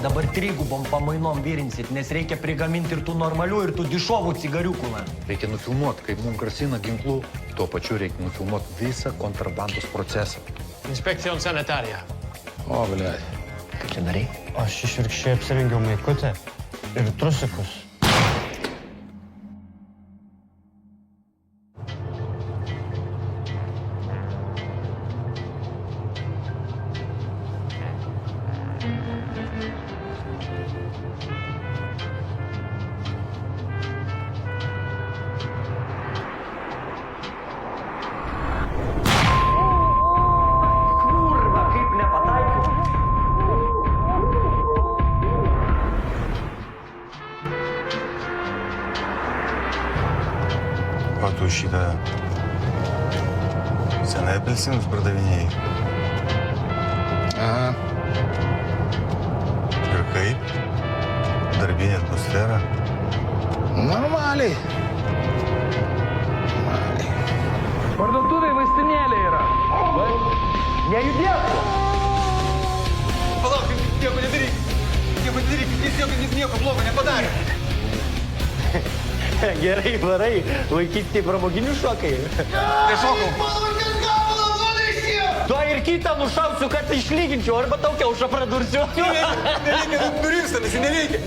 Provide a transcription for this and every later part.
Dabar trigubom pamainom virinsit, nes reikia prigaminti ir tų normalių, ir tų dišovų cigariukų. Reikia nufilmuoti, kaip mums grasina ginklų. Tuo pačiu reikia nufilmuoti visą kontrabandos procesą. Inspekcija on sanitarija. O, blėt. Kaip čia darai? Aš išvirkščiai apsirengiau maikutę ir trusikus. O tu šitą senai apelsinus pardavinėjai? Aha. Ir kaip? Darbinė atmosfera? Normaliai. Parduotuvėj vaistinėlė yra. Nejudėk! Palauk, nieko nedaryk! Jis nieko blogo nepadarė! Gerai, varai. Vaikystėje pramoginių šokai. Nešokau! Tu ir kitą nušausiu, kad išlyginčiau, arba tau kiaušą pradursiu. Nereikia, nurimstamasi,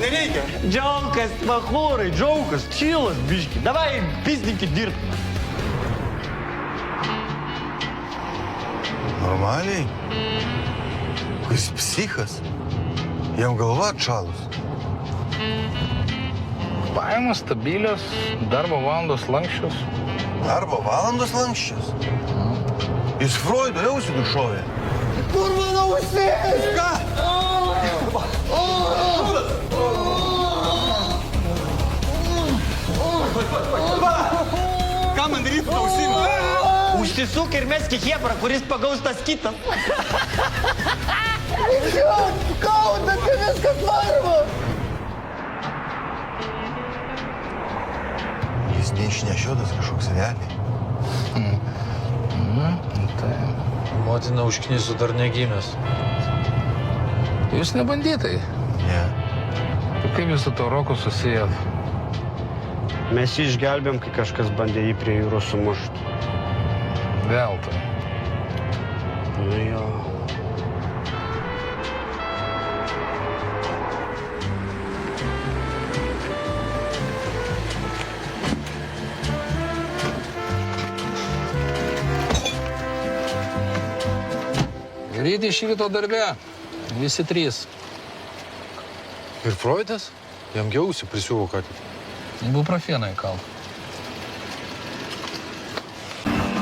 nereikia! Džiaukas, machūrai, džiaukas, čilas, biški. Davai, pizdinkit dirbt. Normaliai? Jis psichas? Jam galva atšalus. Pajamos stabilios, darbo valandos lanksčios. Darbo valandos lanksčios? Jis Freudo jausi nušovė. Kur mano ausis? Ką? Ką man daryti su ausim? Užsisuk ir meski hebrą, kuris pagaus tas kitas. Kauda, tai viskas varva! Jis neišnešiotas kažkoks realiai. Tai. Motina užknisų dar negimęs. Jūs ne banditai. Ne. Tai kaip jūs su to Roku susijęt? Mes jį išgelbėm, kai kažkas bandė jį prie jūros sumušti. Veltui. Nu jo. Greitai iš ryto darbe. Visi trys. Ir Freudas? Jam giausi prisiuvo ką tik. Ibuprofeną įkalt.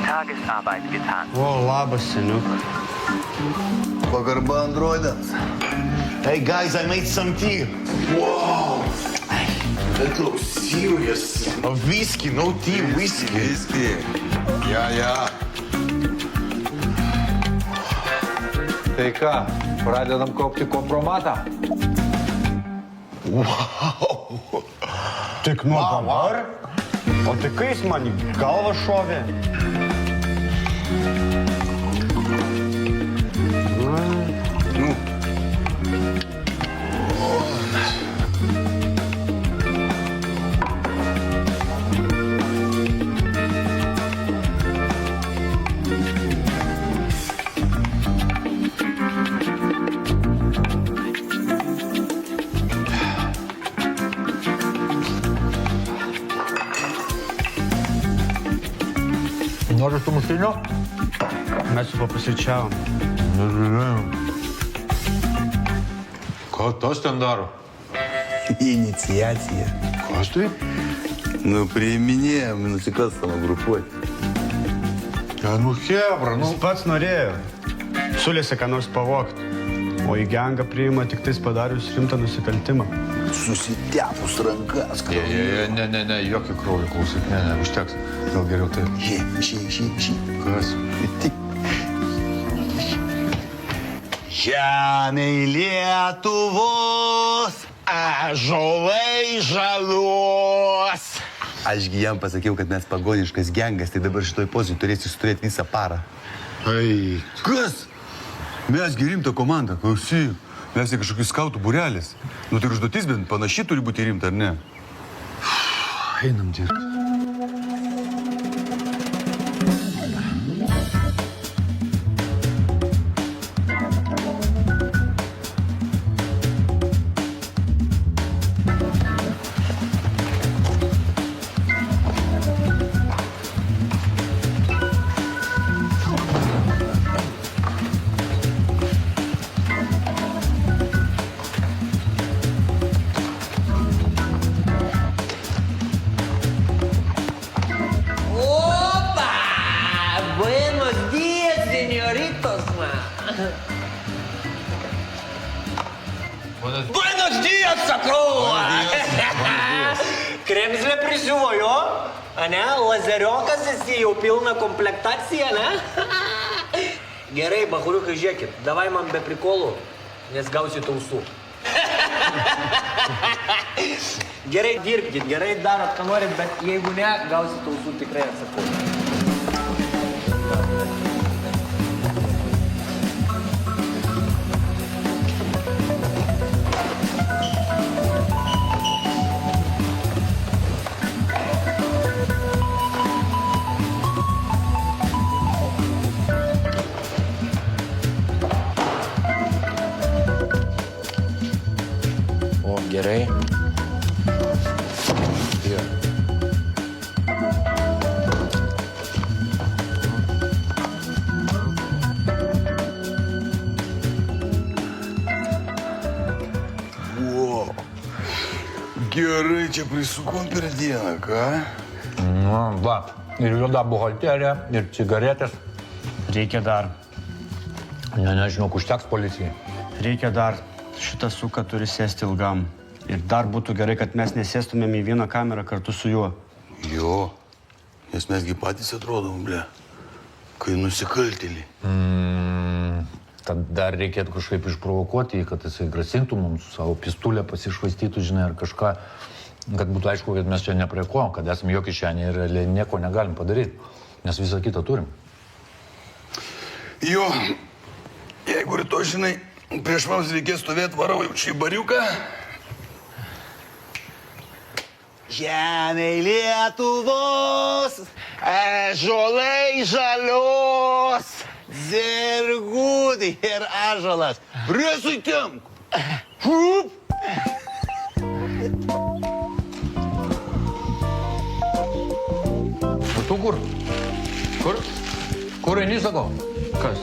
Tagesarbeit getan. O, labas, seniuk. Pagarba androidams. Hey guys, I made some tea. Wow! That looks serious. A whiskey, no tea, whiskey. Viski. Ja. Tai ką, pradedam kaupti kompromatą? Wow! Tik nuo dabar? O tai kai jis man į galvą šovė? Nori sumuštinio? Mes su papusryčiavom. Nežiūrėjau. Ką tas ten daro? Инициация. Kas tai? Ну, применяем nusikalstamą grupuotę. Nu, hebra, Jis pats norėjo. Sulėsi ką nors pavogti. O į gengą priima tik tais padarius rimtą nusikaltimą. Susitepus rankas. Ne, jokio kraujo klausyk, ne, užteks. Gal geriau taip. Ši. Kas? Žemėj Lietuvos ąžuolai žaliuos. Ašgi jam pasakiau, kad mes pagoniškas gengas, tai dabar šitoj pozoj turėsi turėti visą parą. Ai, Kas? Mes gi rimta komanda, klausyk. Mes ne kažkokius skautų būrelis. Nu tai užduotis bent panaši turi būti rimta, ar ne? Einam dirbti. Buenos días, señoritos, man. Buenos días, Sakruva! Kremzlę prisiuvojo, ane? Lazeriokas esi jau pilna komplektacija, ne? Gerai, bachuriukai, žiūrėkit, davai man be prikolų, nes gausi tausų. Gerai dirbkit, gerai darot, ką norit, bet jeigu ne, gausi tausų, tikrai atsakau. O, gerai. Wow. Gerai, čia prisukom per dieną, ką? Nu, va. Ir juoda buhalterija, ir cigaretės. Reikia dar. Nežinau, užteks policijai. Reikia dar. Šitą suką turi sėsti ilgam. Ir dar būtų gerai, kad mes nesėstumėm į vieną kamerą kartu su juo. Jo, nes mesgi patys atrodom, ble, kai nusikaltėliai. Tad dar reikėtų kažkaip išprovokuoti, kad jisai grasintų mums savo pistulę pasišvaistytų, žinai, ar kažką, kad būtų aišku, kad mes čia ne prie ko, kad esame jo kišenė ir realiai nieko negalim padaryti, nes visą kitą turim. Jo, jeigu rytoj, žinai, prieš mums reikės stovėti, varau jau čia į bariuką. Žemė Lietuvos, ąžuolai žalios, zergūdai ir ąžuolas. Bresui temk! Hup! O tu kur? Kur eini, sakau? Kas?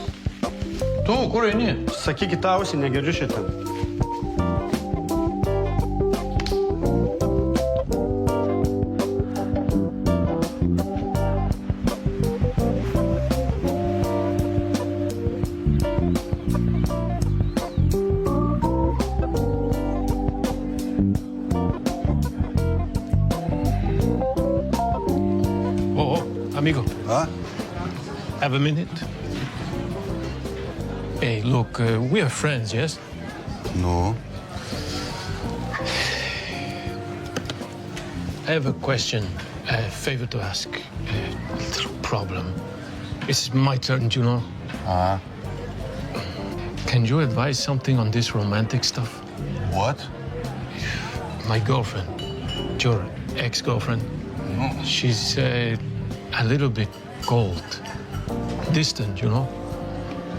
Tu, kur eini? Sakykit ausį, negirdžiu šitą. Amigo, Huh? have a minute? Hey, look, we are friends, yes? No. I have a question, a favor to ask, a little problem. It's my turn, you know. Can you advise something on this romantic stuff? What? My girlfriend, your ex-girlfriend, she's a little bit cold, distant, you know?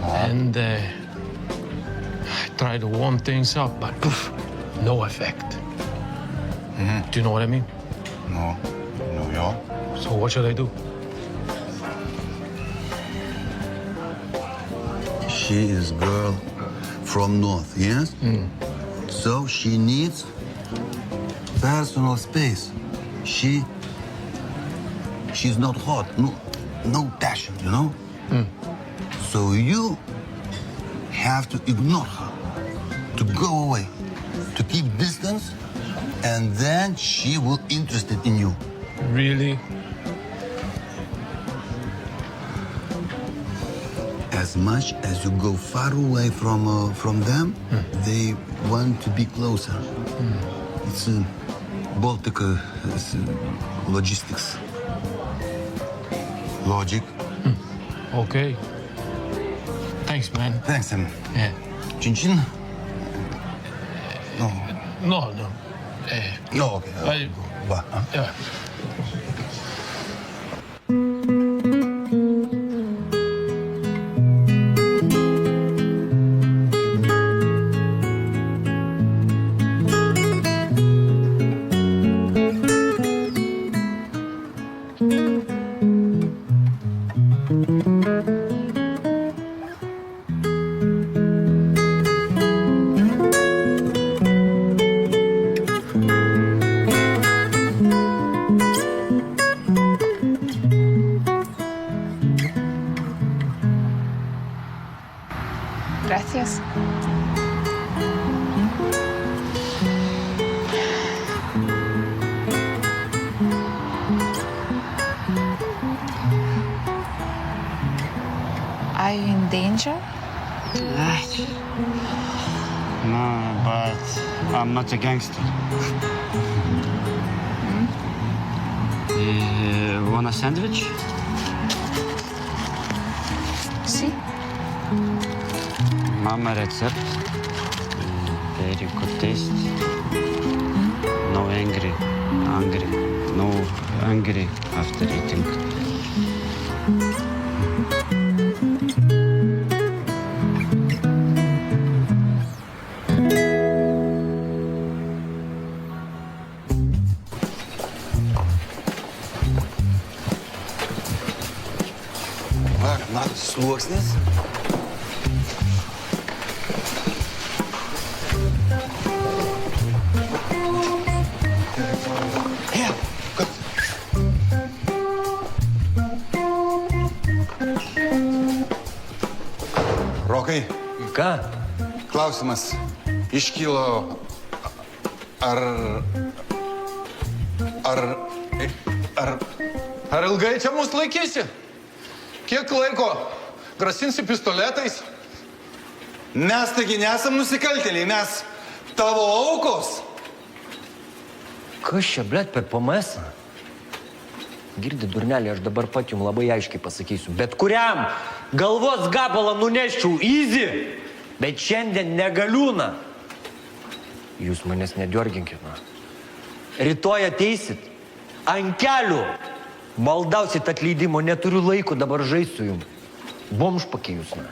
And I try to warm things up, but poof, no effect. Do you know what I mean? No. No, jo. So what should I do? She is girl from north, yes? So she needs personal space. She's not hot, no passion, you know? So you have to ignore her, to go away, to keep distance, and then she will interested in you. Really? As much as you go far away from them, they want to be closer. It's Baltic logistics. Logic. Okay. Thanks, man. Thanks, Sam. Yeah. Chin-chin? No. No. No, okay. I- Va. Yeah. Gracias. Are you in danger? No, but I'm not a gangster. Want a sandwich? Sí. Mama recept. Very good taste. No angry. No angry after eating. Va, matot, sluoksnis. Rokai, Ką? klausimas iškilo, Ar ilgai čia mus laikysi? Kiek laiko? Grasinsi pistoletais? mes taigi nesam nusikaltėliai, mes tavo aukos. Kas čia, blėt, per PMS? Girdi, durnelį, aš dabar pat jums labai aiškiai pasakysiu. Bet kuriam galvos gabalą nuneščiau easy, bet šiandien negaliūna. Jūs manęs nediorginkit, na. Rytoj ateisit ant kelių. Maldausit atleidimo, neturiu laiko, dabar žaisiu jums. Bomžpakė jūs, na.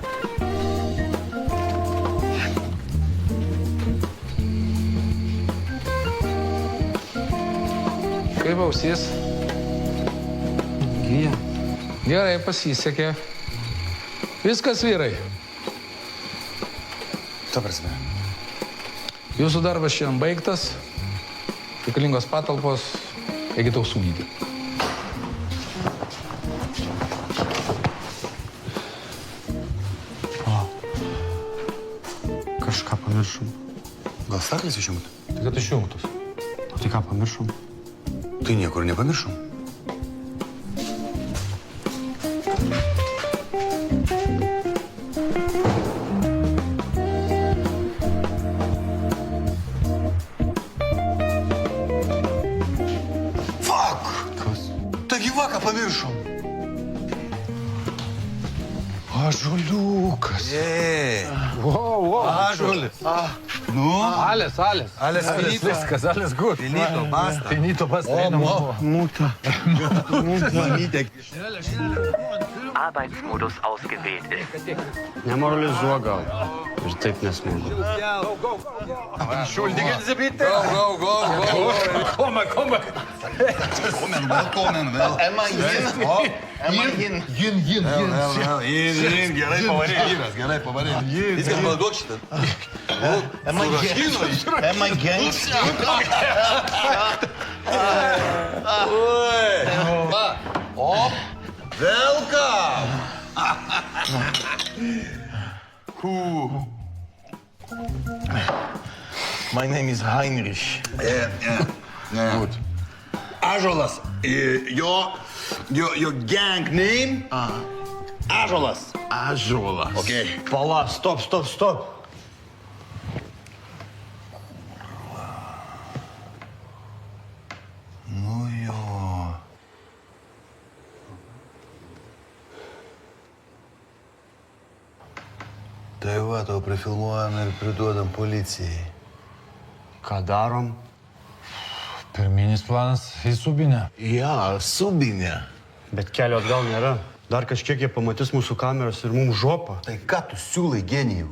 Kaip ausys? Gyja. Gerai, pasisekė. Viskas, vyrai. Ta prasme. Jūsų darbas šiandien baigtas. Reikalingos patalpos. Eikite užsūdyti. Kažką pamiršom. Gal staklis išjungti? Tai kad išjungtus. Tai ką pamiršom? Tai niekur nepamiršom. Fuck! Kas? Taigi vaką pamiršom. Ąžuoliukas. Wow, ąžuolis. Nu? Alles. Alles finito. Viskas, alles gut. Finito, basta. Finito, basta. Muta. Mamytė. Arbeitsmodus ausgewählt ist. Nemoralizuok gal. Ir taip nesmagu. Schuldige bitte. Go. Komm. Komen, vėl. Ema Jin. Jin, gerai pavarė. Gerai pavarė. Viskas paladuok šitą. Ema Gangsta. Welcome! My name is Heinrich. Yeah. Gut. Ąžuolas. Your gang name? Ąžuolas. Ąžuolas. Okay. Pala, stop. Nu jo. prifilmuojam ir priduodam policijai. Ką darom? Pirminis planas į Subinę. Ja, Subinė. Bet kelio atgal nėra. Dar kažkiek jie pamatys mūsų kameras ir mums žopą. Tai ką tu siūlai, genijų?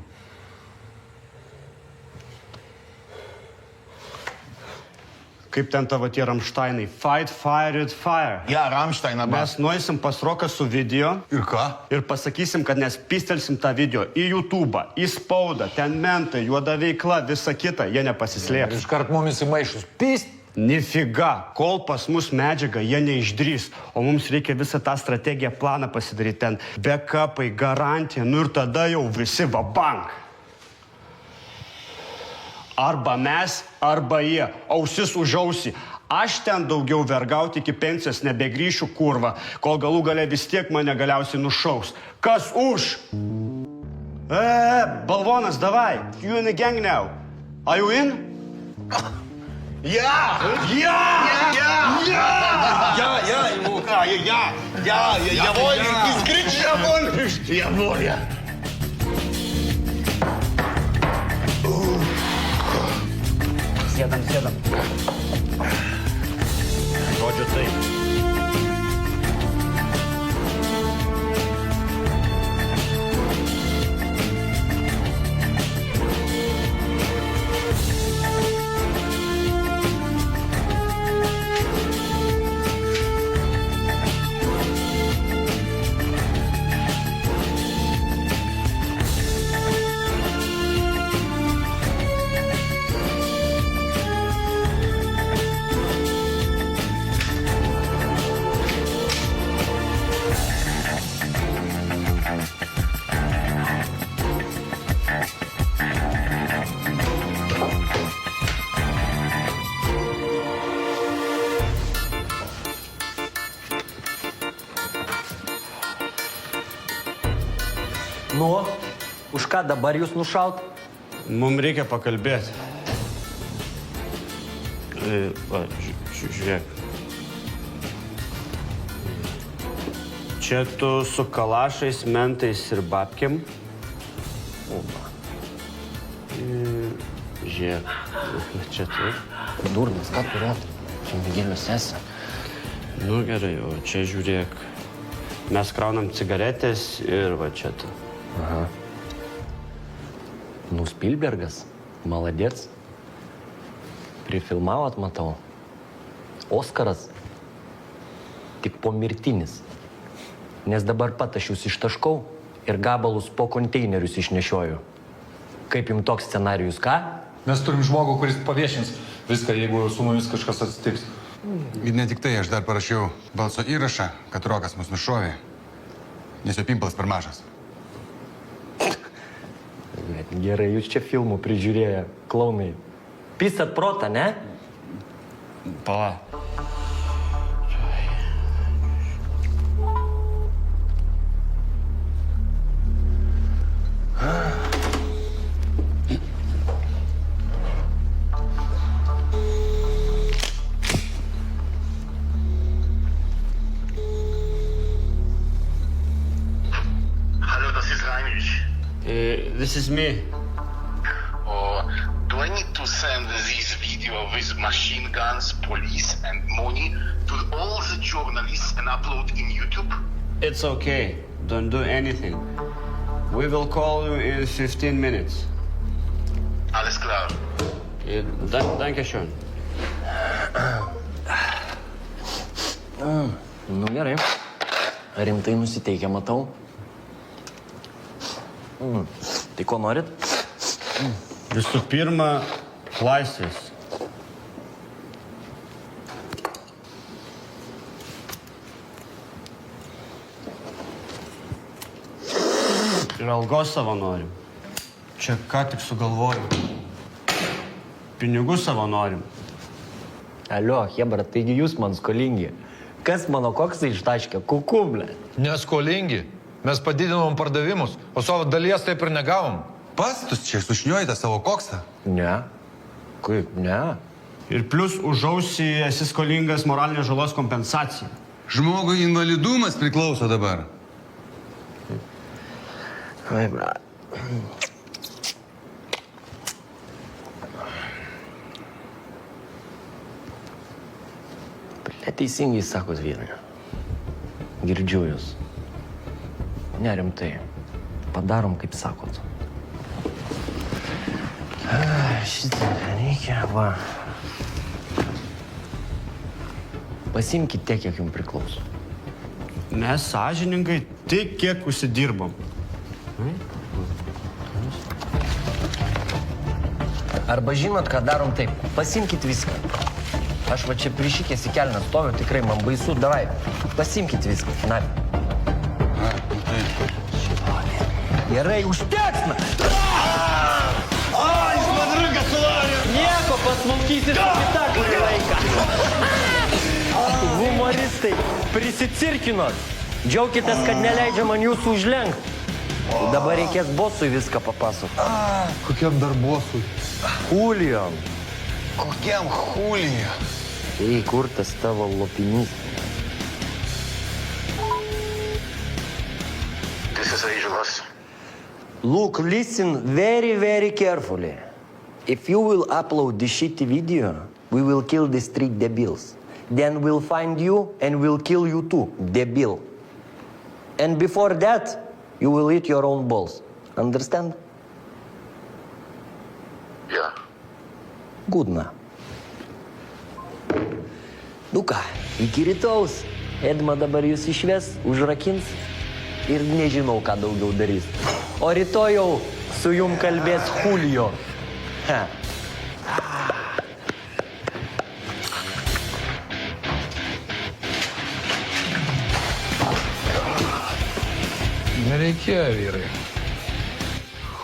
Kaip ten tavo tie Ramšteinai? Fight, fire, it, fire. Ja, Ramšteiną, Mes nueisim pas Roką su video Ir ką? ir pasakysim, kad mes pistelsim tą video į YouTube, į spaudą, ten mentai, juoda veikla, visa kita, jie Ir nepasislėps. iškart mumis įmaišus. Pist! Nifiga, kol pas mus medžiaga, jie neišdrys, o mums reikia visą tą strategiją, planą pasidaryti ten. Backupai, garantija, nu ir tada jau visi vabank. Arba mes, arba jie, ausis už ausį. Aš ten daugiau vergauti iki pensijos nebegrįšiu, kurva, kol galų gale vis tiek mane galiausiai nušaus. Kas už? Balvonas, davai, you in the gang now. Are you in? Ja! Ja! Jawohl, ist Gritsch, jawohl! Jawohl, ja. Sėdam. Žodžiu tai. Nu, už ką dabar jūs nušaut? Mums reikia pakalbėti. Žiūrėk. Čia tu su kalašais, mentais ir babkiam. Žiūrėk. Čia taip. Durnas, ką tu rotai? Čia Migėlio sesė. Nu gerai, o čia žiūrėk. Mes kraunam cigaretės ir va čia tu. Aha. Nu, Spielbergas, maladėts. Prifilmavot, matau. Oskaras tik pomirtinis. Nes dabar pat aš jūs ištaškau ir gabalus po konteinerius išnešioju. Kaip jums toks scenarijus, ką? Mes turim žmogų, kuris paviešins viską, jeigu su mumis kažkas atsitiks. Ir ne tik tai, aš dar parašiau balso įrašą, kad Rokas mus nušovė, nes jo pimplas per mažas. Gerai, jūs čia filmų prižiūrėję, klaunai. Pisat protą, ne? Pala. Hallo, das ist Heinrich. This is me. Oh, do I need to send this video with machine guns, police and money to all the journalists and upload in YouTube? It's okay. Don't do anything. We will call you in 15 minutes. Alles klar. Danke schön. Nu gerai. Rimtai nusiteikę, matau. Tai ko norit? Visų pirma, laisvės. Ir algos savo norim. Čia ką tik sugalvojau. Pinigų savo norim. Alio, Hebra, taigi jūs man skolingi. Kas mano koksai ištaškė? Kukublė. Neskolingi. Mes padidinom pardavimus, o savo dalies taip ir negavom. Pats tu čia sušniuojate savo koksą? Ne. Kaip, ne? Ir plus už ausį esi skolingas moralinės žalos kompensaciją. Žmogui invalidumas priklauso dabar. Ai, bra. Teisingai sakot, vyrai. Girdžiu jūs. Nerimtai. Padarom, kaip sakot. Šitą reikia, va. Pasimkit tiek, kiek jums priklauso. Mes sąžiningai tik kiek užsidirbam. Arba žinot, ką darom taip. Pasimkit viską. Aš va čia prišykęs į kelną stoviu, tikrai man baisu. Davai, pasimkit viską. Na. Gerai, užteks, na. Ai, žmadrugas suvarė! Nieko, pasmulkysis kitą kurį laiką. Humoristai, prisicirkinot. Džiaukitės, kad neleidžia man jūsų užlenkti. Dabar reikės bosui viską papasakoti. Kokiam dar bosui? Julian. Kokiam Julija? Ei, kur tas tavo lopinys? This is Angelos. Look, listen very, very carefully. If you will upload this shitty video, we will kill these 3 debils. Then we'll find you and we'll kill you too, debil. And before that, you will eat your own balls. Understand? Yeah. Good, na. Nu ką, iki rytaus. Edma dabar jūs išves, užrakins ir nežinau, ką daugiau darys. O rytoj jau su jum kalbės Julio. Ha. Nereikėjo, vyrai.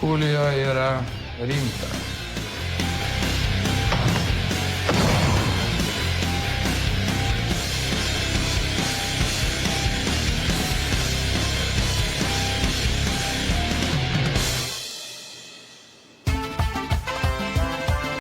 Julio yra rimtas.